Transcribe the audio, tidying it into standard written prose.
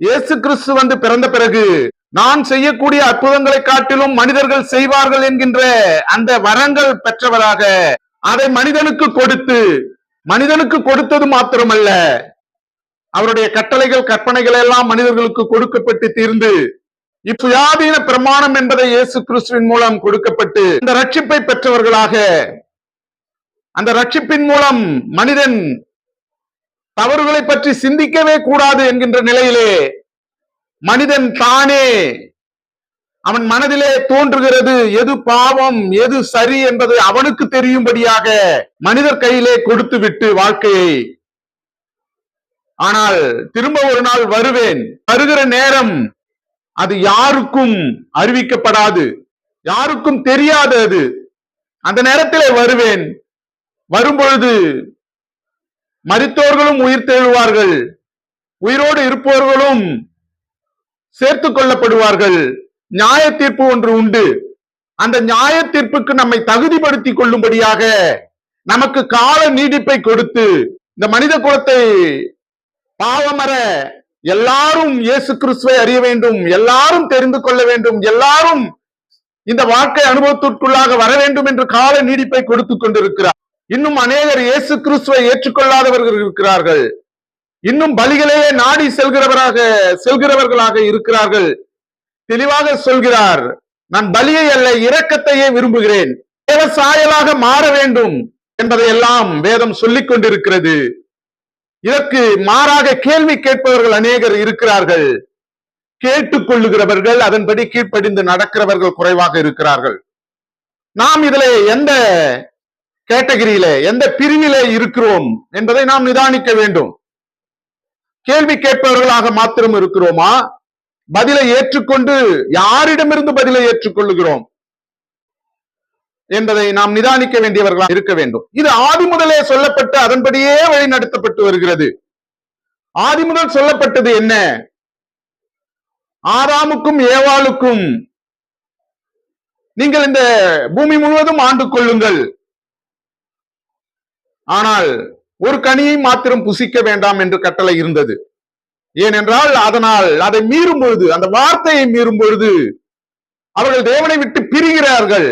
இயேசு கிறிஸ்து வந்து பிறந்த பிறகு நான் செய்யக்கூடிய அற்புதங்களை காட்டிலும் மனிதர்கள் செய்வார்கள் என்கின்ற அந்த வரங்கள் பெற்றவராக அதை மனிதனுக்கு கொடுத்தது மாத்திரமல்ல, அவருடைய கட்டளைகள் கற்பனைகள் எல்லாம் மனிதர்களுக்கு கொடுக்கப்பட்டு தீர்ந்து சுயாதீன பிரமாணம் என்பதை இயேசு கிறிஸ்துவின் மூலம் கொடுக்கப்பட்டு இந்த ரட்சிப்பை பெற்றவர்களாக, அந்த ரட்சிப்பின் மூலம் மனிதன் தவறுகளை பற்றி சிந்திக்கவே கூடாது என்கின்ற நிலையிலே மனிதன் தானே அவன் மனதிலே தோன்றுகிறது எது பாவம் எது சரி என்பது அவனுக்கு தெரியும்படியாக மனிதர் கையிலே கொடுத்து விட்டு வாழ்க்கையை, ஆனால் திரும்ப ஒரு நாள் வருவேன், வருகிற நேரம் அது யாருக்கும் அறிவிக்கப்படாது, யாருக்கும் தெரியாது. அது அந்த நேரத்திலே வருவேன், வரும்பொழுது மரித்தோர்களும் உயிர் தெழுவார்கள், உயிரோடு இருப்பவர்களும் சேர்த்து கொள்ளப்படுவார்கள். நியாய தீர்ப்பு ஒன்று உண்டு. அந்த நியாய தீர்ப்புக்கு நம்மை தகுதிப்படுத்தி கொள்ளும்படியாக நமக்கு கால நீடிப்பை கொடுத்து இந்த மனித குலத்தை பாவமர எல்லாரும் இயேசு கிறிஸ்துவை அறிய வேண்டும், எல்லாரும் தெரிந்து கொள்ள வேண்டும், எல்லாரும் இந்த வாழ்க்கை அனுபவத்திற்குள்ளாக வர வேண்டும் என்று கால நீடிப்பை கொடுத்து கொண்டிருக்கிறார். இன்னும் அநேகர் இயேசு கிறிஸ்துவை ஏற்றுக்கொள்ளாதவர்கள் இருக்கிறார்கள். இன்னும் பலிகளையே நாடி செல்கிறவர்களாக இருக்கிறார்கள். தெளிவாக சொல்கிறார், நான் பலியை அல்ல இரக்கத்தையே விரும்புகிறேன், தேவசாயலாக மாற வேண்டும் என்பதையெல்லாம் வேதம் சொல்லிக் கொண்டிருக்கிறது. இதற்கு மாறாக கேள்வி கேட்பவர்கள் அநேகர் இருக்கிறார்கள். கேட்டுக்கொள்ளுகிறவர்கள் அதன்படி கீழ்ப்படிந்து நடக்கிறவர்கள் குறைவாக இருக்கிறார்கள். நாம் இதிலே எந்த கேட்டகரியில எந்த பிரிவிலே இருக்கிறோம் என்பதை நாம் நிதானிக்க வேண்டும். கேள்வி கேட்பவர்களாக மாத்திரம் இருக்கிறோமா? பதிலை ஏற்றுக்கொண்டு யாரிடமிருந்து பதிலை ஏற்றுக்கொள்ளுகிறோம் என்பதை நாம் நிதானிக்க வேண்டியவர்களாக இருக்க வேண்டும். இது ஆதி முதலே சொல்லப்பட்டு அதன்படியே வழி நடத்தப்பட்டு வருகிறது. ஆதி முதல் சொல்லப்பட்டது என்ன? ஆதாமுக்கும் ஏவாளுக்கும் நீங்கள் இந்த பூமி முழுவதும் ஆண்டு கொள்ளுங்கள், ஆனால் ஒரு கனியை மாத்திரம் புசிக்க வேண்டாம் என்று கட்டளை இருந்தது. ஏனென்றால் அதனால் அதை மீறும் பொழுது, அந்த வார்த்தையை மீறும் பொழுது அவர்கள் தேவனை விட்டு பிரிகிறார்கள்.